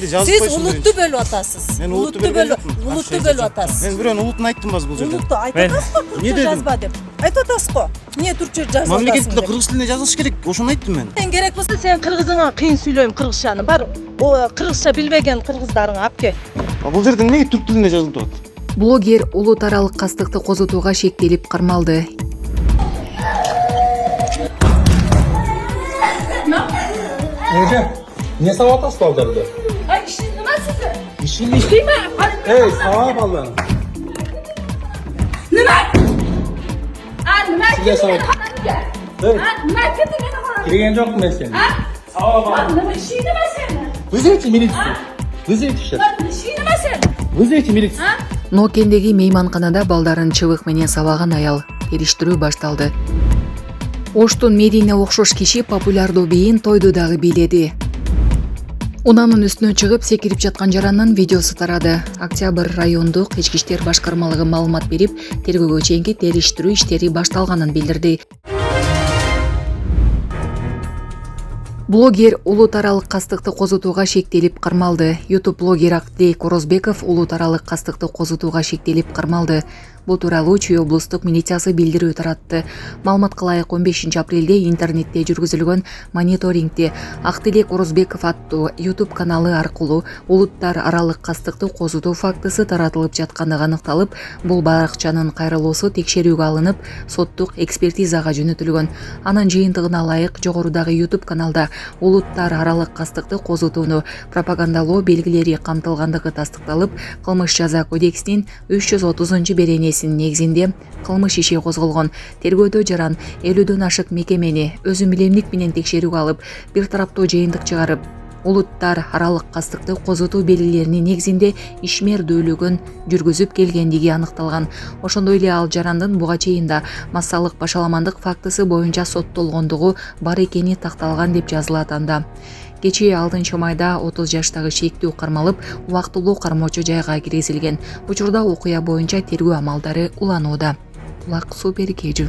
эле жазып койсун. Сиз улутту бөлүп атасыз. Мен улутту бөлүп атасыз. Мен бирөөнү улутун айттымбазбы бул жерде? Улутту айтып атасызбы? Эмне Түркчө дедим? жазба деп. Айтып атасызбы? Эмне түркчө жазып Мамлекет атасың тилде деп. кыргыз тилинде жазыш керек. Ошону айттым мен. Сен керек болсо сен кыргызыңа кыйын сүйлөйм кыргызчаны. Бар, о кыргызча билбеген кыргыздарыңа алып кел. Бул жерде эмнеге түрк тилинде жазылып атат? Блогер улут аралык кастыкты козутууга шектелип кармалды. Nece? Niye sabah atas kaldırdı? Ay işin nimasiz? İşini... Değil mi? Ey sabah kaldırdı. Nima? Ha, nima Sizga ketdi savol. meni xonamga? Hey. Ha, nima ketdi meni xonamga? Girgen yok mu ben senin? Ha? Sabah kaldırdı. Nima ishing nima seni? Вызовите милицию. Вызовите сейчас. Ishing nima seni? Вызовите милицию. Ha? Нокендеги мейманканада балдарын чыбык менен сабаган аял. Териштирүү башталды. Оштун Медине окшош киши популярдуу бийин тойду дагы бийледи. Унанын үстүнө чыгып секирип жаткан жарандын видеосу тарады. Октябрь райондук ички иштер башкармалыгы маалымат берип, тергөөгө чейинки териштирүү иштери башталганын билдирди. Блогер улут аралык кастыкты козутууга шектелип кармалды. YouTube блогер Актлей Корозбеков улут аралык кастыкты козутууга шектелип кармалды. Бул тууралуу Чүй облустук милициясы билдирүү таратты. Маалыматка ылайык 15 апрелде интернетте жүргүзүлгөн мониторингде Актилей Корозбеков аттуу YouTube каналы аркылуу улуттар аралык кастыкты козутуу фактысы таратылып жаткандыгы аныкталып, бул баракчанын кайрылуусу текшерүүгө алынып, соттук экспертизага жөнөтүлгөн. Анын жыйынтыгына ылайык жогорудагы YouTube каналда улуттар аралык кастыкты козутууну пропагандалоо белгилери камтылгандыгы тастыкталып, кылмыш жаза кодексинин 330-беренесинин негизинде кылмыш иши козголгон. Тергөөдө жаран 50дөн ашык мекемени өзү билемдик менен текшерүүгө алып, бир тараптуу жыйынтык чыгарып, улуттар аралык кастыкты козутуу белгилеринин негизинде ишмердүүлүгүн жүргүзүп келгендиги аныкталган. Ошондой эле ал жарандын буга чейин да массалык башаламандык фактысы боюнча соттолгондугу бар экени такталган деп жазылат анда. Кечээ 6 майда 30 жаштагы шектүү кармалып, убактылуу кармоочу жайга киргизилген. Учурда окуя боюнча тергөө амалдары уланууда. Кулак супер кежүү.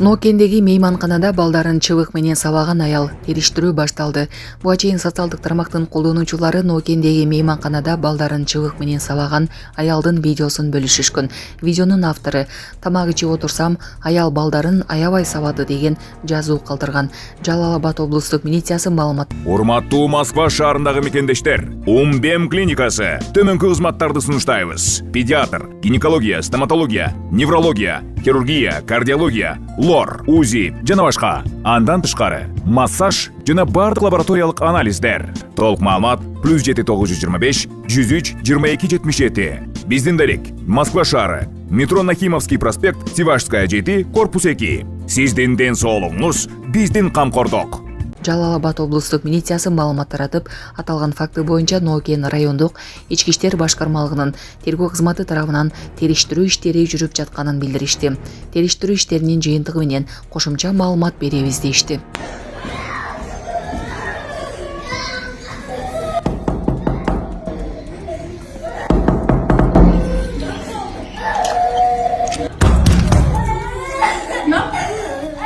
Нокендеги мейманканада балдарын чыбык менен сабаган аял. Териштирүү башталды. Буга чейин социалдык тармактын колдонуучулары Нокендеги мейманканада балдарын чыбык менен сабаган аялдын видеосун бөлүшүшкөн. Видеонун автору тамак ичип отурсам, аял балдарын аябай сабады деген жазуу калтырган. Жалал Абад облустук милициясы маалымат. Урматтуу Москва шаарындагы мекендештер, Умбем клиникасы төмөнкү кызматтарды сунуштайбыз. Педиатр, гинекология, стоматология, неврология, хирургия, кардиология, лор, УЗИ жана башка. Андан тышкары массаж жана бардык лабораториялык анализдер. Толук маалымат +7 925 103 22 77. Биздин дарек Москва шаары, метро Нахимовский проспект, Сивашская 7, корпус 2. Сиздин ден соолугуңуз биздин камкордук. Жалал Абад облустук милициясы маалымат таратып, аталган факты боюнча Нокен райондук ички иштер башкармалыгынын тергөө кызматы тарабынан териштирүү иштери жүрүп жатканын билдиришти. Териштирүү иштеринин жыйынтыгы менен кошумча маалымат беребиз дешти.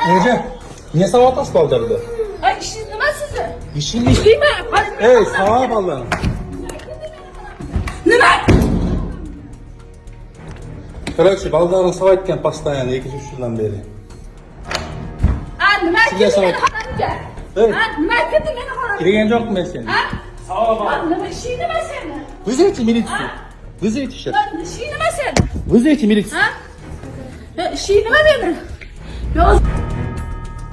Nece? Niye sabah atas kaldırdı? Ay işin nimasiz? İşini... Değil mi? Ey sabah kaldırdı. Nima? Короче, балдарын сабайткен постоянно 2-3 жылдан бeri. Ha, nima Sizga ketdi savol. meni xonamga? Hey. Ha, nima ketdi meni xonamga? Girgen yok mu ben senin? Ha? Sabah kaldırdı. Nima ishing nima seni? Вызовите милицию. Вызовите сейчас. Ishing nima seni? Вызовите милицию. Ha? Ishing nima meni?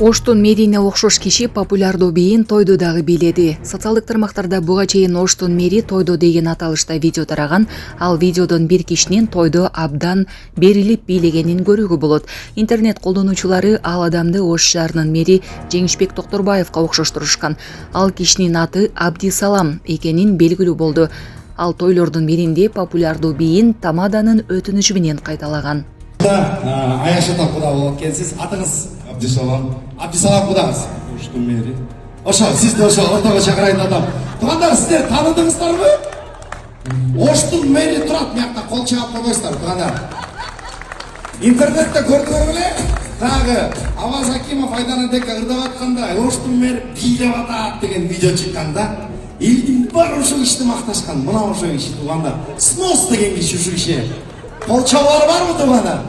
Оштун Медине окшош киши популярдуу бийин тойду дагы бийледи. Социалдык тармактарда буга чейин Оштун Мери тойду деген аталышта видео тараган. Ал видеодон бир кишинин тойду абдан берилип бийлегенин көрүүгө болот. Интернет колдонуучулары ал адамды Ош шаарынын мэри Жеңишбек Токторбаевга окшоштурушкан. Ал кишинин аты Абдисалам экенин белгилүү болду. Ал тойлордун биринде популярдуу бийин тамаданын өтүнүшү менен кайталаган. Аяшата куда болот экенсиз. Атыңыз Абдисалам кудаңыз. Оштун мэри. Ошо сизди ошо ортого чакырайын адам. Туугандар, сиздер тааныдыңыздарбы? Оштун мэри турат мыякта, кол чаап койбойсуздар, туугандар. Интернетте көрдүңөр беле? Дагы Аваз Акимов айданын дека ырдап атканда Оштун мэри бийлеп атат деген видео чыккан да. Элдин баары ушул ишти макташкан. Мына ошол ишти туугандар. Снос деген киши ушул киши. Полчалары барбы туугандар?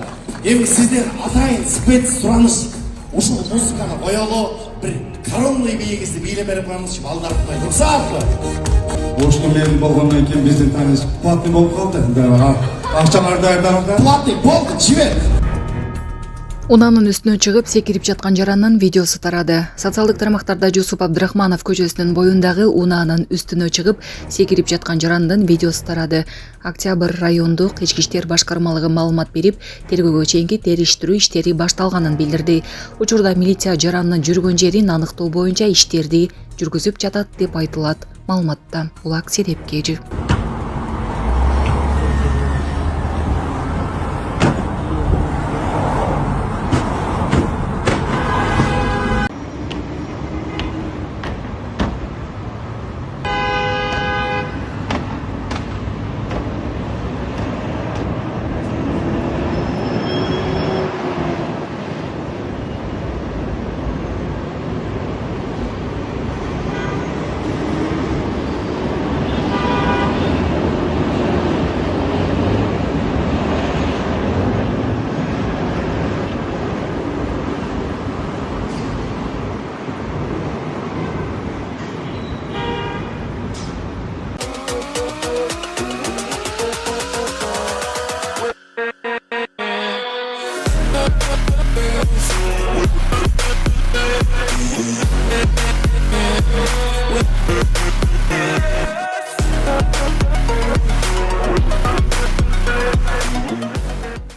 Эми сиздер атайын спец сураныш. Ушул музыканы коелу, бир коронный биегизди бийлеп берип коебузчу балдар кылмай турсаңызбы? Ошол мери болгондон кийин биздин тааныш платный болуп калды. Акчалар даярданып. Платный болду, жибер. Унаанын үстүнө чыгып секирип жаткан жарандын видеосу тарады. Социалдык тармактарда Жусуп Абдрахманов көчөсүнүн боюндагы унаанын үстүнө чыгып секирип жаткан жарандын видеосу тарады. Октябрь райондук ички иштер башкармалыгы маалымат берип, тергөөгө чейинки териштирүү иштери башталганын билдирди. Учурда милиция жарандын жүргөн жерин аныктоо боюнча иштерди жүргүзүп жатат деп айтылат маалыматта. Улак Серепкежи.